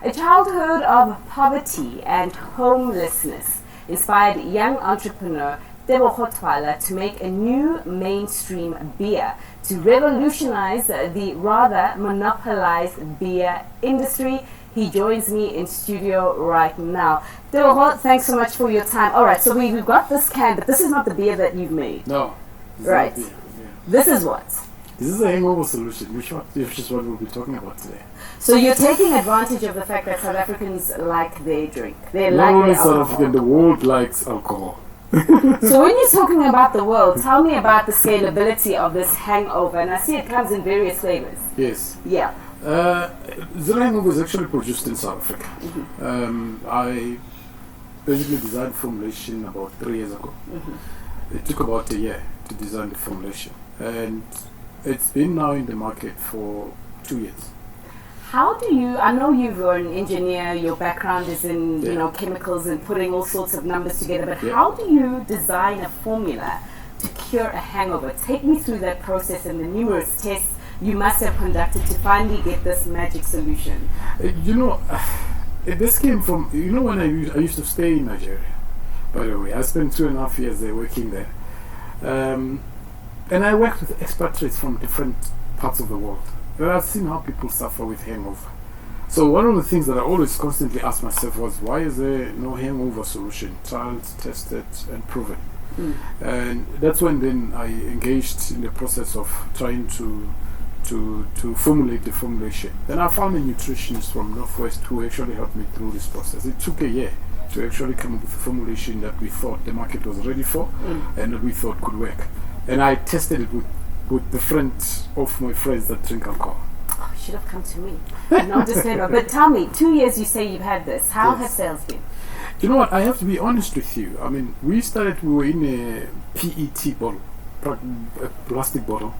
A childhood of poverty and homelessness inspired young entrepreneur Teboho Twala to make a new mainstream beer to revolutionize the rather monopolized beer industry. He joins me in studio right now. Teboho, thanks so much for your time. All right, so we've got this can, but this is not the beer that you've made. No. Right. Yeah. This is what? This is a hangover solution, which is what we'll be talking about today. So you're taking advantage of the fact that South Africans like their drink. They Not like only their South alcohol. African, the world likes alcohol. So when you're talking about the world, tell me about the scalability of this hangover. And I see it comes in various flavors. Yes. Yeah. Zero Hangover is actually produced in South Africa. I basically designed formulation about 3 years ago. It took about a year to design the formulation. And it's been now in the market for 2 years. How do you, I know you're an engineer, your background is in, chemicals and putting all sorts of numbers together, but how do you design a formula to cure a hangover? Take me through that process and the numerous tests you must have conducted to finally get this magic solution. This came from, when I used to stay in Nigeria, by the way. I spent 2.5 years there working there. And I worked with expatriates from different parts of the world. And I've seen how people suffer with hangover. So one of the things that I always constantly asked myself was, why is there no hangover solution? Tried, tested, and proven. And that's when then I engaged in the process of trying to formulate the formulation. Then I found a nutritionist from Northwest who actually helped me through this process. It took a year to actually come up with a formulation that we thought the market was ready for and that we thought could work. And I tested it with the friends of my friends that drink alcohol. Oh, you should have come to me. No disclaimer. But tell me, 2 years you say you've had this. How have sales been? You know what? I have to be honest with you. I mean, we were in a PET bottle, a plastic bottle.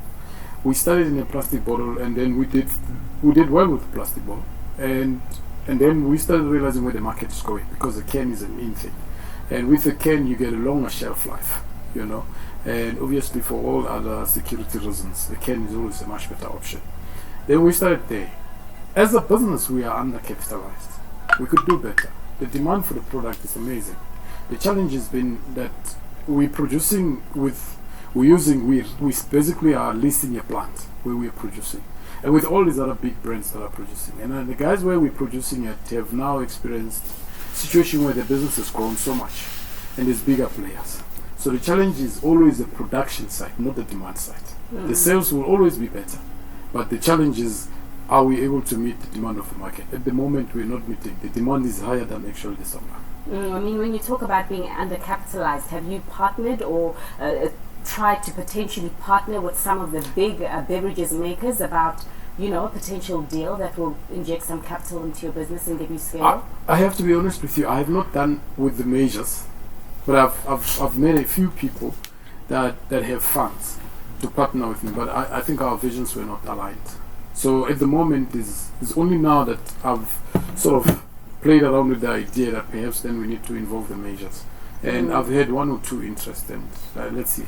We started in a plastic bottle, and then we did well with the plastic bottle. And then we started realizing where the market is going, because the can is an in thing. And with the can, you get a longer shelf life, And obviously, for all other security reasons, the can is always a much better option. Then we started there. As a business, we are undercapitalized. We could do better. The demand for the product is amazing. The challenge has been that we basically are leasing a plant where we are producing. And with all these other big brands that are producing. And the guys where we're producing it have now experienced a situation where the business has grown so much and there's bigger players. So the challenge is always the production side, not the demand side. The sales will always be better, but the challenge is, are we able to meet the demand of the market? At the moment, we're not meeting. The demand is higher than actually the supply. I mean, when you talk about being undercapitalized, have you partnered or tried to potentially partner with some of the big beverages makers about, a potential deal that will inject some capital into your business and give you scale? I have to be honest with you. I have not done with the majors. But I've met a few people that have funds to partner with me, but I think our visions were not aligned. So at the moment, it's only now that I've sort of played around with the idea that perhaps then we need to involve the majors. And I've had 1 or 2 interests, and let's see.